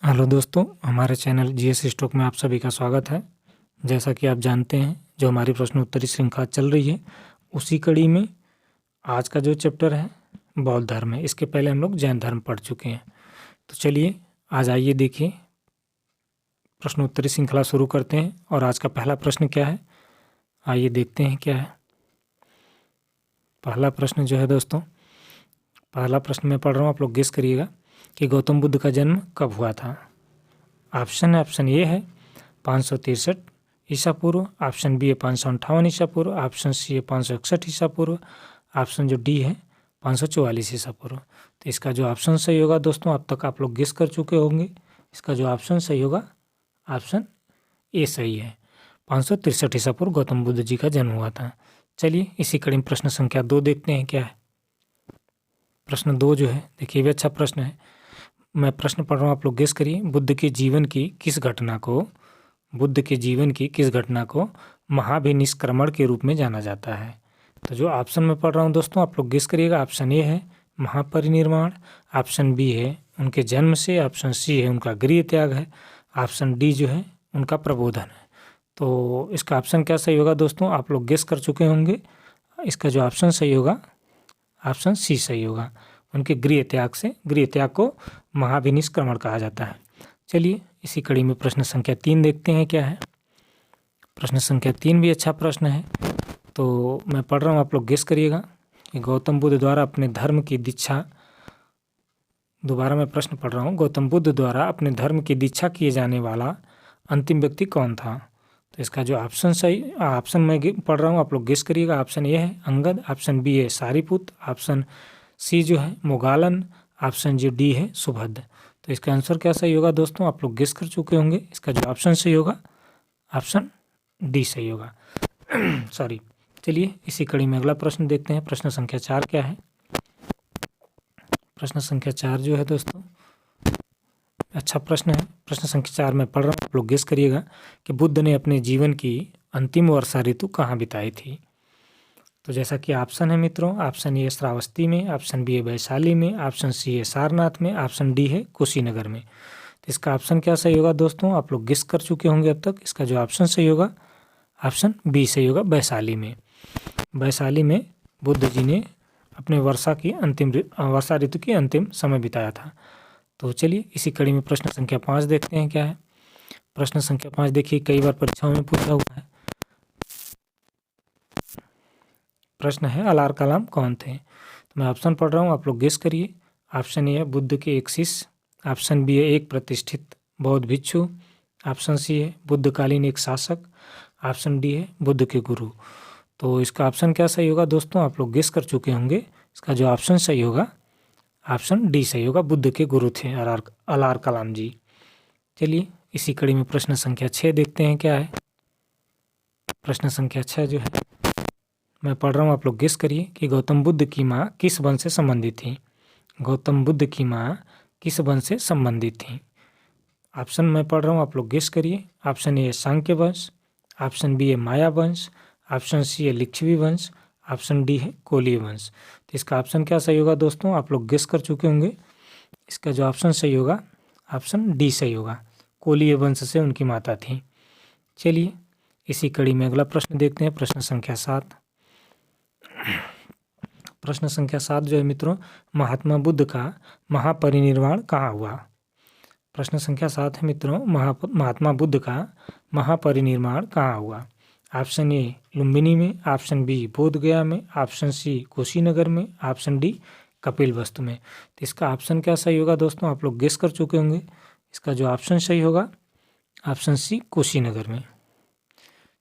Hello दोस्तों, हमारे channel GS stock में आप सभी का स्वागत है। जैसा कि आप जानते हैं, जो हमारी प्रश्न उत्तरी श्रृंखला चल रही है, उसी कड़ी में आज का जो चैप्टर है बौद्ध धर्म है। इसके पहले हम लोग जैन धर्म पढ़ चुके हैं। तो चलिए आज आइए देखिए, प्रश्न उत्तरी श्रृंखला शुरू करते हैं। और आज का पहला प्रश्न क्या है, आइए देखते हैं क्या है। पहला प्रश्न जो है दोस्तों, पहला प्रश्न मैं पढ़ रहा हूँ, आप लोग गेस करिएगा कि गौतम बुद्ध का जन्म कब हुआ था। ऑप्शन ए है 563 ईसा पूर्व, ऑप्शन बी है 558 ईसा पूर्व, ऑप्शन सी है 561 ईसा पूर्व, ऑप्शन जो डी है 544 ईसा पूर्व। तो इसका जो ऑप्शन सही होगा दोस्तों, अब तक आप लोग गेस कर चुके होंगे। इसका जो ऑप्शन सही होगा, ऑप्शन ए सही है। 563 ईसा पूर्व गौतम बुद्ध जी का जन्म हुआ था। चलिए इसी कड़ी में प्रश्न संख्या 2 देखते हैं क्या है। प्रश्न 2 जो है, देखिए भी अच्छा प्रश्न है। मैं प्रश्न पढ़ रहा हूँ, आप लोग गेस करिए। बुद्ध के जीवन की किस घटना को महाभिनिष्क्रमण के रूप में जाना जाता है। तो जो ऑप्शन मैं पढ़ रहा हूँ दोस्तों, आप लोग गेस करिएगा। ऑप्शन ए है महापरिनिर्वाण, ऑप्शन बी है उनके जन्म से, ऑप्शन सी है उनका गृह त्याग है, ऑप्शन डी जो है उनका प्रबोधन है। तो इसका ऑप्शन क्या सही होगा दोस्तों, आप लोग गेस कर चुके होंगे। इसका जो ऑप्शन सही होगा, ऑप्शन सी सही होगा। उनके गृह त्याग को महाभिनिष्क्रमण कहा जाता है। चलिए इसी कड़ी में प्रश्न संख्या 3 देखते हैं क्या है। प्रश्न संख्या 3 भी अच्छा प्रश्न है। तो मैं पढ़ रहा हूँ, आप लोग गेस करिएगा कि गौतम बुद्ध द्वारा अपने धर्म की दीक्षा, दोबारा मैं प्रश्न पढ़ रहा हूँ, गौतम बुद्ध द्वारा अपने धर्म की दीक्षा किए जाने वाला अंतिम व्यक्ति कौन था। तो इसका जो ऑप्शन मैं पढ़ रहा हूँ, आप लोग गेस करिएगा। ऑप्शन ए है अंगद, ऑप्शन बी है सारीपुत, ऑप्शन सी जो है मोगालन, ऑप्शन जो डी है सुभद्र। तो इसका आंसर क्या सही होगा दोस्तों, आप लोग गेस कर चुके होंगे। इसका जो ऑप्शन सही होगा, ऑप्शन डी सही होगा। सॉरी। चलिए इसी कड़ी में अगला प्रश्न देखते हैं। प्रश्न संख्या 4 क्या है। प्रश्न संख्या 4 जो है दोस्तों, अच्छा प्रश्न है। प्रश्न संख्या 4 में पढ़ रहा हूँ, आप लोग गेस करिएगा कि बुद्ध ने अपने जीवन की अंतिम वर्षा ऋतु कहाँ बिताई थी। तो जैसा कि ऑप्शन है मित्रों, ऑप्शन ए श्रावस्ती में, ऑप्शन बी है वैशाली में, ऑप्शन सी है सारनाथ में, ऑप्शन डी है कुशीनगर में। तो इसका ऑप्शन क्या सही होगा दोस्तों, आप लोग गेस कर चुके होंगे अब तक। इसका जो ऑप्शन सही होगा, ऑप्शन बी सही होगा, वैशाली में। वैशाली में बुद्ध जी ने अपने वर्षा ऋतु की अंतिम समय बिताया था। तो चलिए इसी कड़ी में प्रश्न संख्या 5 देखते हैं क्या है। प्रश्न संख्या 5 देखिए, कई बार परीक्षाओं में पूछा हुआ है। प्रश्न है अलार कलाम कौन थे। तो मैं ऑप्शन पढ़ रहा हूँ, आप लोग गेस करिए। ऑप्शन ए है बुद्ध के एक शिष्य, ऑप्शन बी है एक प्रतिष्ठित बौद्ध भिक्षु, ऑप्शन सी है बुद्धकालीन एक शासक, ऑप्शन डी है बुद्ध के गुरु। तो इसका ऑप्शन क्या सही होगा दोस्तों, आप लोग गेस कर चुके होंगे। इसका जो ऑप्शन सही होगा, ऑप्शन डी सही होगा, बुद्ध के गुरु थे अलार कलाम जी। चलिए इसी कड़ी में प्रश्न संख्या 6 देखते हैं क्या है। प्रश्न संख्या 6 जो है मैं पढ़ रहा हूँ, आप लोग गेस करिए कि गौतम बुद्ध की माँ किस वंश से संबंधित थी। गौतम बुद्ध की माँ किस वंश से संबंधित थी। ऑप्शन मैं पढ़ रहा हूँ, आप लोग गेस करिए। ऑप्शन ए है सांक्य वंश, ऑप्शन बी है माया वंश, ऑप्शन सी है लिच्छवी वंश, ऑप्शन डी है कोलीय वंश। तो इसका ऑप्शन क्या सही होगा दोस्तों, आप लोग गेस कर चुके होंगे। इसका जो ऑप्शन सही होगा, ऑप्शन डी सही होगा, कोलीय वंश से उनकी माता थी। चलिए इसी कड़ी में अगला प्रश्न देखते हैं। प्रश्न संख्या 7। प्रश्न संख्या 7 जो है मित्रों, महात्मा बुद्ध का महापरिनिर्वाण कहाँ हुआ। प्रश्न संख्या 7 है मित्रों, महात्मा बुद्ध का महापरिनिर्वाण कहाँ हुआ। ऑप्शन ए लुम्बिनी में, ऑप्शन बी बोधगया में, ऑप्शन सी कुशीनगर में, ऑप्शन डी कपिलवस्तु में। तो इसका ऑप्शन क्या सही होगा दोस्तों, आप लोग गेस कर चुके होंगे। इसका जो ऑप्शन सही होगा, ऑप्शन सी कुशीनगर में।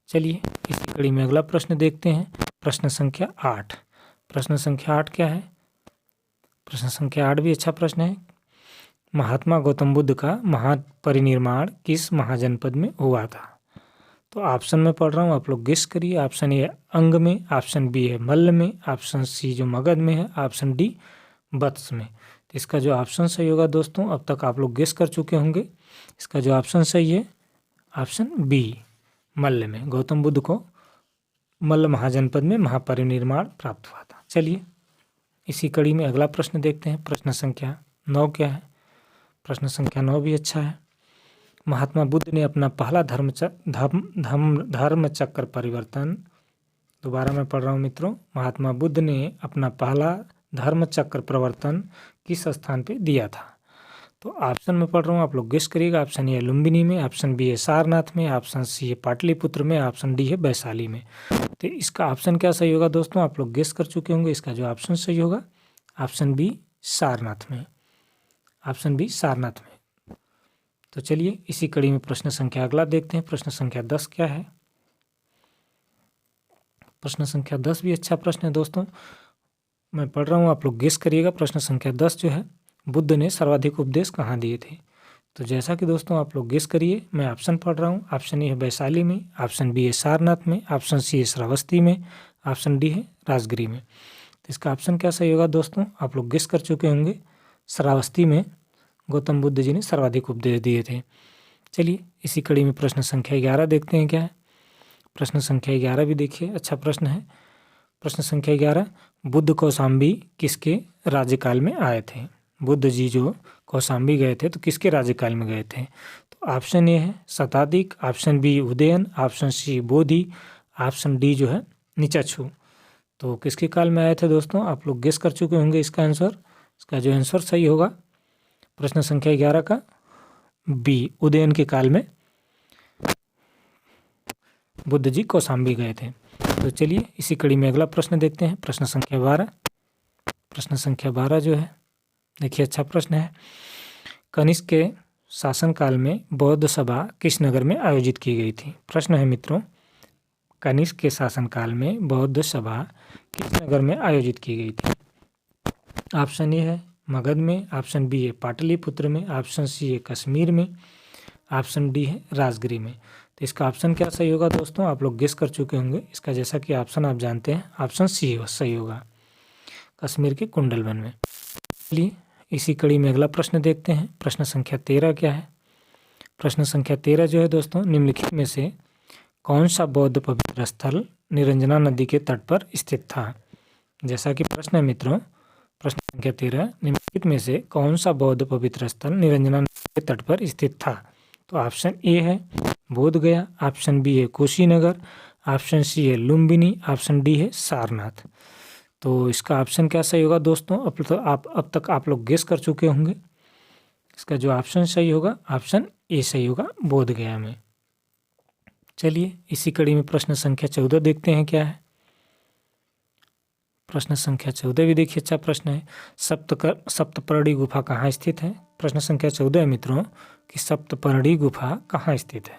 चलिए इसी कड़ी में अगला प्रश्न देखते हैं। प्रश्न संख्या 8। प्रश्न संख्या 8 क्या है। प्रश्न संख्या 8 भी अच्छा प्रश्न है। महात्मा गौतम बुद्ध का महापरिनिर्वाण किस महाजनपद में हुआ था। तो ऑप्शन में पढ़ रहा हूँ, आप लोग गेस करिए। ऑप्शन ए अंग में, ऑप्शन बी है मल्ल में, ऑप्शन सी जो मगध में है, ऑप्शन डी वत्स में। तो इसका जो ऑप्शन सही होगा दोस्तों, अब तक आप लोग गेस कर चुके होंगे। इसका जो ऑप्शन सही है, ऑप्शन बी मल्ल में। गौतम बुद्ध को मल्ल महाजनपद में महापरिनिर्वाण प्राप्त हुआ था। चलिए इसी कड़ी में अगला प्रश्न देखते हैं। प्रश्न संख्या 9 क्या है। प्रश्न संख्या 9 भी अच्छा है। महात्मा बुद्ध ने अपना पहला धर्म चक्र परिवर्तन, दोबारा मैं पढ़ रहा हूँ मित्रों, महात्मा बुद्ध ने अपना पहला धर्म चक्र परिवर्तन किस स्थान पे दिया था? तो ऑप्शन में पढ़ रहा हूँ, आप लोग गेस करिएगा। ऑप्शन ए है लुम्बिनी में, ऑप्शन बी है सारनाथ में, ऑप्शन सी है पाटलिपुत्र में, ऑप्शन डी है वैशाली में। तो इसका ऑप्शन क्या सही होगा दोस्तों? आप लोग गेस कर चुके होंगे। इसका जो ऑप्शन सही होगा ऑप्शन बी सारनाथ में, ऑप्शन बी सारनाथ में। तो चलिए इसी कड़ी में प्रश्न संख्या अगला देखते हैं। प्रश्न संख्या 10 क्या है? प्रश्न संख्या 10 भी अच्छा प्रश्न है दोस्तों, मैं पढ़ रहा हूँ, आप लोग गेस करिएगा। प्रश्न संख्या 10 जो है, बुद्ध ने सर्वाधिक उपदेश कहाँ दिए थे? तो जैसा कि दोस्तों आप लोग गेस करिए, मैं ऑप्शन पढ़ रहा हूँ। ऑप्शन ए है वैशाली में, ऑप्शन बी है सारनाथ में, ऑप्शन सी है श्रावस्ती में, ऑप्शन डी है राजगिरी में। तो इसका ऑप्शन क्या सही होगा दोस्तों? आप लोग गेस कर चुके होंगे। श्रावस्ती में गौतम बुद्ध जी ने सर्वाधिक उपदेश दिए थे। चलिए इसी कड़ी में प्रश्न संख्या 11 देखते हैं क्या है। प्रश्न संख्या 11 भी देखिए, अच्छा प्रश्न है। प्रश्न संख्या 11, बुद्ध कौशाम्बी किसके राज्यकाल में आए थे? बुद्ध जी जो कौशाम्बी गए थे तो किसके राज्यकाल में गए थे? तो ऑप्शन ए है शताधिक, option B Udayan, option C Bodhi, option D जो है निचाछू। तो किसके काल में आए थे दोस्तों? आप लोग गेस कर चुके होंगे इसका आंसर। इसका जो आंसर सही होगा प्रश्न संख्या 11 का बी, उदयन के काल में बुद्ध जी कौशाम्बी गए थे। तो चलिए इसी कड़ी में अगला प्रश्न देखते हैं। प्रश्न संख्या 12। प्रश्न संख्या 12 जो है, देखिए अच्छा प्रश्न है। कनिष्क के शासनकाल में बौद्ध सभा किस नगर में आयोजित की गई थी? प्रश्न है मित्रों, कनिष्क के शासनकाल में बौद्ध सभा किस नगर में आयोजित की गई थी? ऑप्शन ए है मगध में, ऑप्शन बी है पाटलिपुत्र में, ऑप्शन सी है कश्मीर में, ऑप्शन डी है राजगिरी में। तो इसका ऑप्शन क्या सही होगा दोस्तों? आप लोग गेस कर चुके होंगे। इसका जैसा कि ऑप्शन आप जानते हैं, ऑप्शन सी सही होगा, कश्मीर के कुंडलवन में। चलिए इसी कड़ी में अगला प्रश्न देखते हैं। प्रश्न संख्या 13 क्या है? प्रश्न संख्या 13 जो है दोस्तों, निम्नलिखित में से कौन सा बौद्ध पवित्र स्थल निरंजना नदी के तट पर स्थित था? जैसा कि प्रश्न है मित्रों, प्रश्न संख्या 13, निम्नलिखित में से कौन सा बौद्ध पवित्र स्थल निरंजना नदी के तट पर स्थित था? तो ऑप्शन ए है बोध गया, ऑप्शन बी है कुशीनगर, ऑप्शन सी है लुम्बिनी, ऑप्शन डी है सारनाथ। तो इसका ऑप्शन क्या सही होगा दोस्तों? अब तक आप लोग गेस कर चुके होंगे। इसका जो ऑप्शन सही होगा ऑप्शन ए सही होगा, बोध गया में। चलिए इसी कड़ी में प्रश्न संख्या 14 देखते हैं क्या है। प्रश्न संख्या 14 भी देखिए अच्छा प्रश्न है। सप्तपर्णी गुफा कहाँ स्थित है? प्रश्न संख्या 14 है मित्रों कि सप्तपर्णी गुफा कहाँ स्थित है?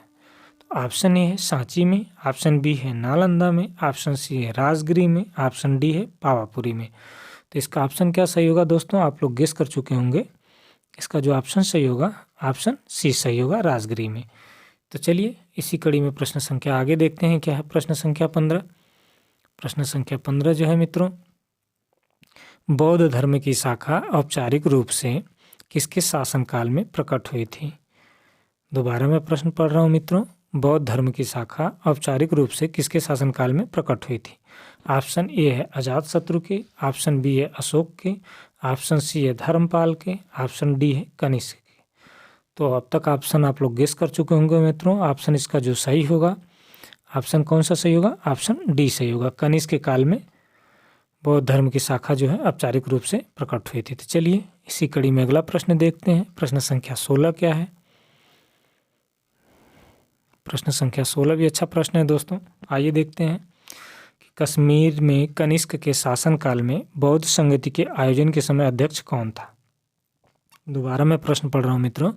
तो ऑप्शन ए है सांची में, ऑप्शन बी है नालंदा में, ऑप्शन सी है राजगिरी में, ऑप्शन डी है पावापुरी में। तो इसका ऑप्शन क्या सही होगा दोस्तों? आप लोग गेस कर चुके होंगे। इसका जो ऑप्शन सही होगा ऑप्शन सी सही होगा, राजगिरी में। तो चलिए इसी कड़ी में प्रश्न संख्या आगे देखते हैं क्या है। प्रश्न संख्या 15। प्रश्न संख्या 15 जो है मित्रों, बौद्ध धर्म की शाखा औपचारिक रूप से किसके शासनकाल में प्रकट हुई थी? दोबारा मैं प्रश्न पढ़ रहा हूँ मित्रों, बौद्ध धर्म की शाखा औपचारिक रूप से किसके शासनकाल में प्रकट हुई थी? ऑप्शन ए है अजातशत्रु के, ऑप्शन बी है अशोक के, ऑप्शन सी है धर्मपाल के, ऑप्शन डी है कनिष्क के। तो अब तक ऑप्शन आप लोग गेस कर चुके होंगे मित्रों। ऑप्शन इसका जो सही होगा, ऑप्शन कौन सा सही होगा? ऑप्शन डी सही होगा, कनिष्क के काल में बौद्ध धर्म की शाखा जो है औपचारिक रूप से प्रकट हुई थी। तो चलिए इसी कड़ी में अगला प्रश्न देखते हैं। प्रश्न संख्या 16 क्या है? प्रश्न संख्या 16 भी अच्छा प्रश्न है दोस्तों। आइए देखते हैं कि कश्मीर में कनिष्क के शासनकाल में बौद्ध संगति के आयोजन के समय अध्यक्ष कौन था? दोबारा मैं प्रश्न पढ़ रहा हूँ मित्रों,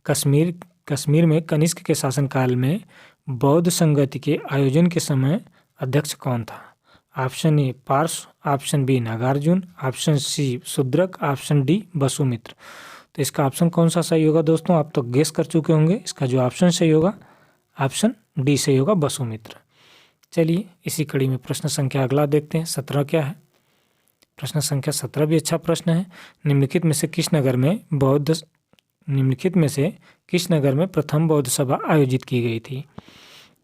कश्मीर में कनिष्क के शासनकाल में बौद्ध संगति के आयोजन के समय अध्यक्ष कौन था? Option A Parshva, option B Nagarjuna, option C Shudraka, option D Vasumitra. तो इसका ऑप्शन कौन सा सही होगा दोस्तों? आप तो गेस कर चुके होंगे। इसका जो ऑप्शन सही होगा ऑप्शन डी सही होगा, वसुमित्र। चलिए इसी कड़ी में प्रश्न संख्या अगला देखते हैं। 17 क्या है? प्रश्न संख्या 17 भी अच्छा प्रश्न है। निम्नलिखित में से किस नगर में प्रथम बौद्ध सभा आयोजित की गई थी?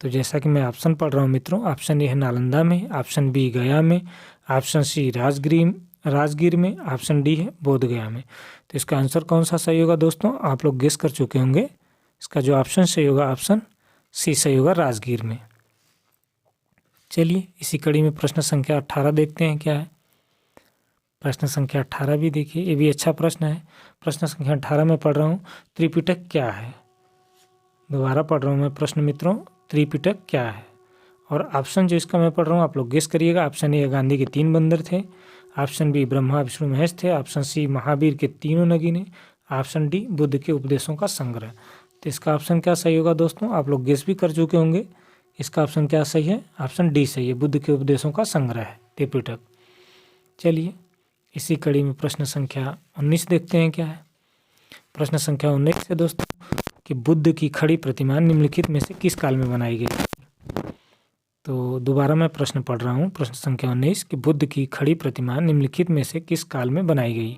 तो जैसा कि मैं ऑप्शन पढ़ रहा हूँ मित्रों, ऑप्शन ए है नालंदा में, ऑप्शन बी गया में, ऑप्शन सी राजगीर में, ऑप्शन डी है बोधगया में। तो इसका आंसर कौन सा सही होगा दोस्तों, आप लोग गेस कर चुके होंगे। इसका जो ऑप्शन सही होगा ऑप्शन सी सही होगा, राजगीर में। चलिए इसी कड़ी में प्रश्न संख्या 18 देखते हैं क्या है। प्रश्न संख्या 18 भी देखिए, ये भी अच्छा प्रश्न है। प्रश्न संख्या 18 में पढ़ रहा हूँ, त्रिपिटक क्या है। दोबारा पढ़ रहा हूँ मैं प्रश्न मित्रों, त्रिपिटक क्या है। और ऑप्शन जो इसका मैं पढ़ रहा हूँ आप लोग गेस करिएगा। ऑप्शन ए गांधी के 3 बंदर थे, ऑप्शन बी ब्रह्मा विष्णु महेश थे, ऑप्शन सी महावीर के 3 नगीने, ऑप्शन डी बुद्ध के उपदेशों का संग्रह। तो इसका ऑप्शन क्या सही होगा दोस्तों, आप लोग गेस भी कर चुके होंगे। इसका ऑप्शन क्या सही है, ऑप्शन डी सही है, बुद्ध के उपदेशों का संग्रह है त्रिपिटक। चलिए इसी कड़ी में प्रश्न संख्या 19 देखते हैं क्या है। प्रश्न संख्या 19 है दोस्तों कि बुद्ध की खड़ी प्रतिमा निम्नलिखित में से किस काल में बनाई गई। तो दोबारा मैं प्रश्न पढ़ रहा हूँ, प्रश्न संख्या 19 कि बुद्ध की खड़ी प्रतिमा निम्नलिखित में से किस काल में बनाई गई।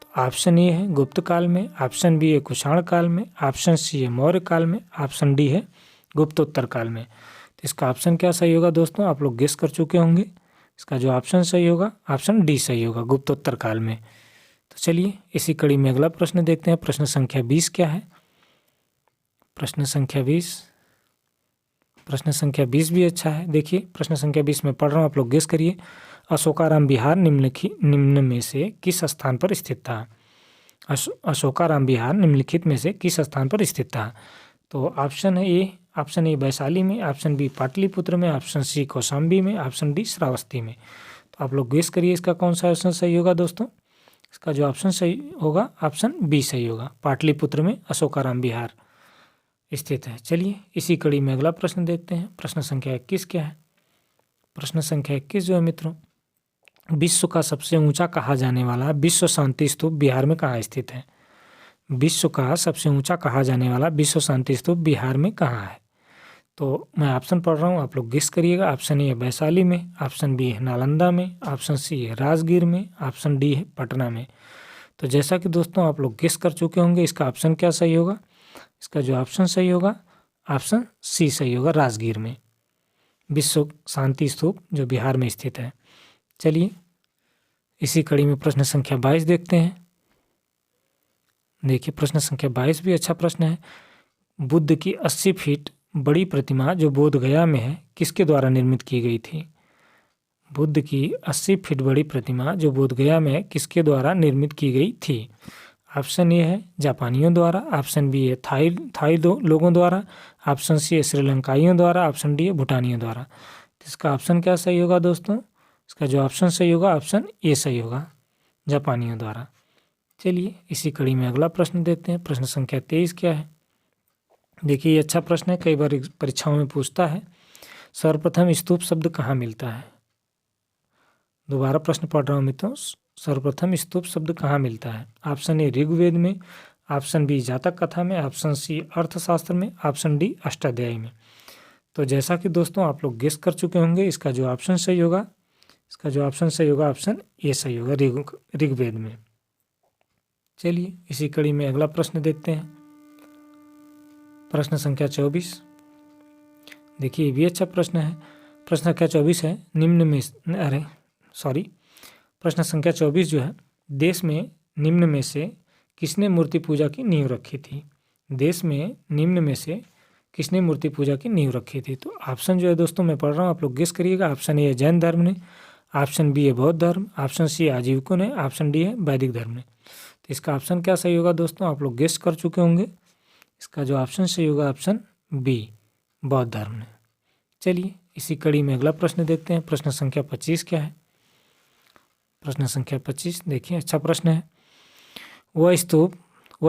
तो ऑप्शन ए है गुप्त काल में, ऑप्शन बी है कुषाण काल में, ऑप्शन सी है मौर्य काल में, ऑप्शन डी है गुप्तोत्तर काल में। तो इसका ऑप्शन क्या सही होगा दोस्तों, आप लोग गेस कर चुके होंगे। इसका जो ऑप्शन सही होगा ऑप्शन डी सही होगा, गुप्तोत्तर काल में। तो चलिए इसी कड़ी में अगला प्रश्न देखते हैं। प्रश्न संख्या 20 क्या है। प्रश्न संख्या 20, प्रश्न संख्या 20 भी अच्छा है। देखिए प्रश्न संख्या 20 में पढ़ रहा हूँ, आप लोग गेस करिए। अशोकाराम विहार निम्न में से किस स्थान पर स्थित था। अशोकाराम विहार निम्नलिखित में से किस स्थान पर स्थित था। तो ऑप्शन है ए, ऑप्शन ए वैशाली में, ऑप्शन बी पाटलिपुत्र में, ऑप्शन सी कौशाम्बी में, ऑप्शन डी श्रावस्ती में। तो आप लोग गेस करिए इसका कौन सा ऑप्शन सही होगा दोस्तों। इसका जो ऑप्शन सही होगा ऑप्शन बी सही होगा, पाटलिपुत्र में अशोकाराम विहार स्थित है। चलिए इसी कड़ी में अगला प्रश्न देखते हैं। प्रश्न संख्या 21 क्या है। प्रश्न संख्या 21 जो है मित्रों, विश्व का सबसे ऊंचा कहा जाने वाला विश्व शांति स्तूप बिहार में कहाँ स्थित है। विश्व का सबसे ऊंचा कहा जाने वाला विश्व शांति स्तूप बिहार में कहाँ है। तो मैं ऑप्शन पढ़ रहा हूँ, आप लोग गेस करिएगा। ऑप्शन ए है वैशाली में, ऑप्शन बी है नालंदा में, ऑप्शन सी है राजगीर में, ऑप्शन डी है पटना में। तो जैसा कि दोस्तों आप लोग गेस कर चुके होंगे, इसका ऑप्शन क्या सही होगा। इसका जो ऑप्शन सही होगा ऑप्शन सी सही होगा, राजगीर में विश्व शांति स्तूप जो बिहार में स्थित है। चलिए इसी कड़ी में प्रश्न संख्या 22 देखते हैं। देखिए प्रश्न संख्या 22 भी अच्छा प्रश्न है। बुद्ध की 80 फीट बड़ी प्रतिमा जो बोधगया में है किसके द्वारा निर्मित की गई थी। बुद्ध की 80 फीट बड़ी प्रतिमा जो बोधगया में है किसके द्वारा निर्मित की गई थी। ऑप्शन ए है जापानियों द्वारा, ऑप्शन बी है थाई लोगों द्वारा, ऑप्शन सी है श्रीलंकाइयों द्वारा, ऑप्शन डी है भूटानियों द्वारा। तो इसका ऑप्शन क्या सही होगा दोस्तों। इसका जो ऑप्शन सही होगा ऑप्शन ए सही होगा, जापानियों द्वारा। चलिए इसी कड़ी में अगला प्रश्न देखते हैं। प्रश्न संख्या 23 क्या है। देखिए ये अच्छा प्रश्न है, कई बार परीक्षाओं में पूछता है। सर्वप्रथम स्तूप शब्द कहाँ मिलता है। दोबारा प्रश्न पढ़ रहा हूँ मित्रों, सर्वप्रथम स्तूप शब्द कहाँ मिलता है। ऑप्शन ए ऋग्वेद में, ऑप्शन बी जातक कथा में, ऑप्शन सी अर्थशास्त्र में, ऑप्शन डी अष्टाध्यायी में। तो जैसा कि दोस्तों आप लोग गेस कर चुके होंगे, इसका जो ऑप्शन सही होगा, इसका जो ऑप्शन सही होगा ऑप्शन ए सही होगा, ऋग्वेद में। चलिए इसी कड़ी में अगला प्रश्न देखते हैं। प्रश्न संख्या 24, देखिए ये भी अच्छा प्रश्न है। प्रश्न संख्या 24 है, प्रश्न संख्या 24 जो है, देश में निम्न में से किसने मूर्ति पूजा की नींव रखी थी। देश में निम्न में से किसने मूर्ति पूजा की नींव रखी थी। तो ऑप्शन जो है दोस्तों मैं पढ़ रहा हूँ, आप लोग गेस करिएगा। ऑप्शन ए है जैन धर्म ने, ऑप्शन बी है बौद्ध धर्म, ऑप्शन सी आजीविकों ने, ऑप्शन डी है वैदिक धर्म ने। तो इसका ऑप्शन क्या सही होगा दोस्तों, आप लोग गेस कर चुके होंगे। इसका जो ऑप्शन सही होगा ऑप्शन बी, बौद्ध धर्म ने। चलिए इसी कड़ी में अगला प्रश्न देखते हैं। प्रश्न संख्या 25 क्या है। प्रश्न संख्या 25 देखिए अच्छा प्रश्न है। वह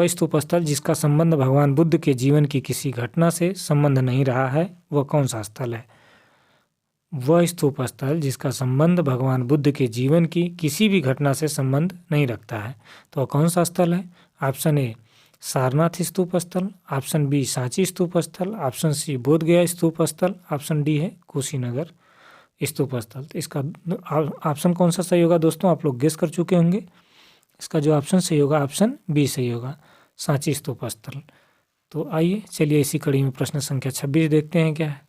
स्तूप स्थल जिसका संबंध भगवान बुद्ध के जीवन की किसी घटना से संबंध नहीं रहा है, वह कौन सा स्थल है। वह स्तूप स्थल जिसका संबंध भगवान बुद्ध के जीवन की किसी भी घटना से संबंध नहीं रखता है, तो वह कौन सा स्थल है। ऑप्शन ए सारनाथ स्तूप स्थल, ऑप्शन बी सांची स्तूप स्थल, ऑप्शन सी बोधगया स्तूप स्थल, ऑप्शन डी है कुशीनगर स्तूप स्थल। तो इसका ऑप्शन कौन सा सही होगा दोस्तों, आप लोग गेस कर चुके होंगे। इसका जो ऑप्शन सही होगा ऑप्शन बी सही होगा, सांची स्तूप स्थल। तो आइए चलिए इसी कड़ी में प्रश्न संख्या 26 देखते हैं क्या है।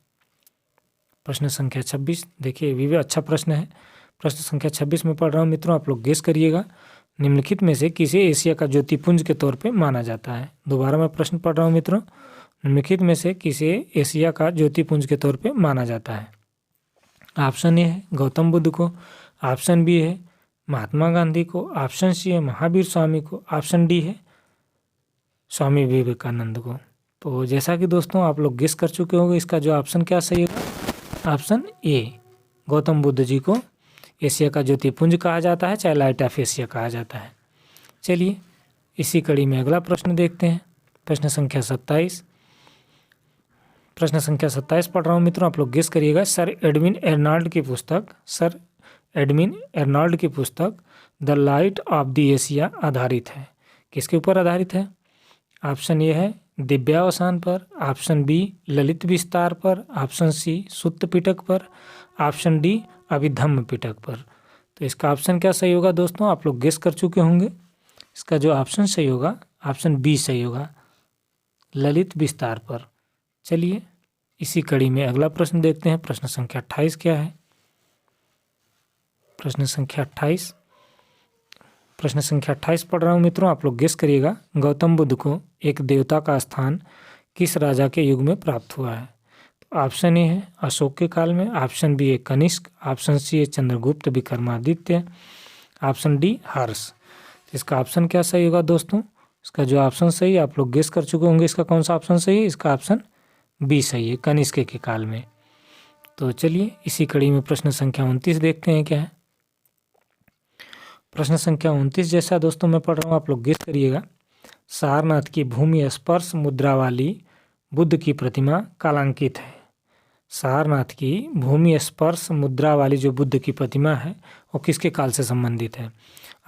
प्रश्न संख्या 26 देखिए ये भी अच्छा प्रश्न है। प्रश्न संख्या 26 में पढ़ रहा हूँ मित्रों, आप लोग गेस करिएगा। निम्नलिखित में से किसे एशिया का ज्योतिपुंज के तौर पे माना जाता है। दोबारा मैं प्रश्न पढ़ रहा हूँ मित्रों, निम्नलिखित में से किसे एशिया का ज्योतिपुंज के तौर पे माना जाता है। ऑप्शन ए है गौतम बुद्ध को, ऑप्शन बी है महात्मा गांधी को, ऑप्शन सी है महावीर स्वामी को, ऑप्शन डी है स्वामी विवेकानंद को। तो जैसा कि दोस्तों आप लोग गेस कर चुके होंगे, इसका जो ऑप्शन क्या सही होगा, ऑप्शन ए गौतम बुद्ध जी को एशिया का ज्योतिपुंज कहा जाता है, चाहे लाइट ऑफ एशिया कहा जाता है। चलिए इसी कड़ी में अगला प्रश्न देखते हैं। प्रश्न संख्या 27। प्रश्न संख्या 27 पढ़ रहा हूँ मित्रों, आप लोग गेस करिएगा। सर एडविन एर्नाल्ड की पुस्तक the light of the Asia आधारित है, किसके ऊपर आधारित है। ऑप्शन ए है दिव्यावसान पर, ऑप्शन बी ललित विस्तार पर, ऑप्शन सी सुत्त पिटक पर, ऑप्शन डी अभिधम्म पिटक पर। तो इसका ऑप्शन क्या सही होगा दोस्तों, आप लोग गेस कर चुके होंगे। इसका जो ऑप्शन सही होगा, ऑप्शन बी सही होगा, ललित विस्तार पर। चलिए इसी कड़ी में अगला प्रश्न देखते हैं। प्रश्न संख्या 28 क्या है। प्रश्न संख्या 28 पढ़ रहा हूँ मित्रों, आप लोग गेस करिएगा। गौतम बुद्ध को एक देवता का स्थान किस राजा के युग में प्राप्त हुआ है। तो ऑप्शन ए है अशोक के काल में, ऑप्शन बी है कनिष्क, ऑप्शन सी है चंद्रगुप्त विक्रमादित्य, ऑप्शन डी हर्ष। इसका ऑप्शन क्या सही होगा दोस्तों, इसका जो ऑप्शन सही है आप लोग गेस कर चुके होंगे, इसका कौन सा ऑप्शन सही है। इसका ऑप्शन बी सही है, कनिष्क के काल में। तो चलिए इसी कड़ी में प्रश्न संख्या 29 देखते हैं क्या है। प्रश्न संख्या 29 जैसा दोस्तों मैं पढ़ रहा हूँ, आप लोग गेस करिएगा। सारनाथ की भूमि स्पर्श मुद्रा वाली बुद्ध की प्रतिमा कालांकित है। सारनाथ की भूमि स्पर्श मुद्रा वाली जो बुद्ध की प्रतिमा है वो किसके काल से संबंधित है।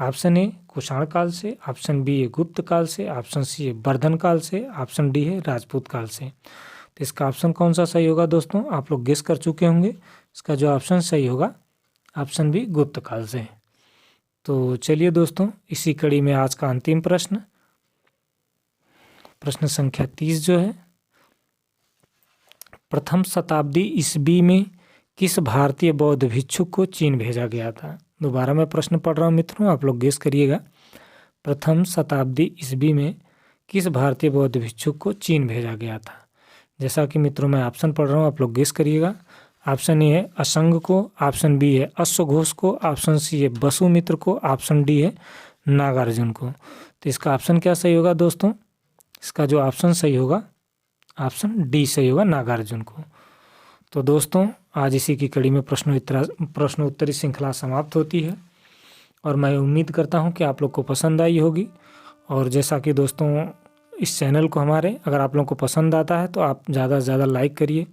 ऑप्शन ए कुषाण काल से, ऑप्शन बी है गुप्त काल से, ऑप्शन सी है वर्धन काल से, ऑप्शन डी है राजपूत काल से। तो इसका ऑप्शन कौन सा सही होगा दोस्तों, आप लोग गेस कर चुके होंगे। इसका जो ऑप्शन सही होगा, ऑप्शन बी गुप्त काल से। तो चलिए दोस्तों इसी कड़ी में आज का अंतिम प्रश्न, प्रश्न संख्या 30 जो है। प्रथम शताब्दी ईस्वी में किस भारतीय बौद्ध भिक्षुक को चीन भेजा गया था। दोबारा मैं प्रश्न पढ़ रहा हूँ मित्रों, आप लोग गेस करिएगा। प्रथम शताब्दी ईस्वी में किस भारतीय बौद्ध भिक्षुक को चीन भेजा गया था। जैसा कि मित्रों मैं ऑप्शन पढ़ रहा हूँ, आप लोग गेस करिएगा। ऑप्शन ए है असंग को, ऑप्शन बी है अश्वघोष को, ऑप्शन सी है वसुमित्र को, ऑप्शन डी है नागार्जुन को। तो इसका ऑप्शन क्या सही होगा दोस्तों, इसका जो ऑप्शन सही होगा, ऑप्शन डी सही होगा, नागार्जुन को। तो दोस्तों आज इसी की कड़ी में प्रश्नोत्तरी श्रृंखला समाप्त होती है और मैं उम्मीद करता हूं कि आप लोग को पसंद आई होगी। और जैसा कि दोस्तों इस चैनल को हमारे अगर आप लोगों को पसंद आता है तो आप ज़्यादा से ज़्यादा लाइक करिए,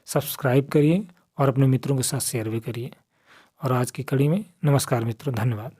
सब्सक्राइब करिए और अपने मित्रों के साथ शेयर भी करिए। और आज की कड़ी में नमस्कार मित्रों, धन्यवाद।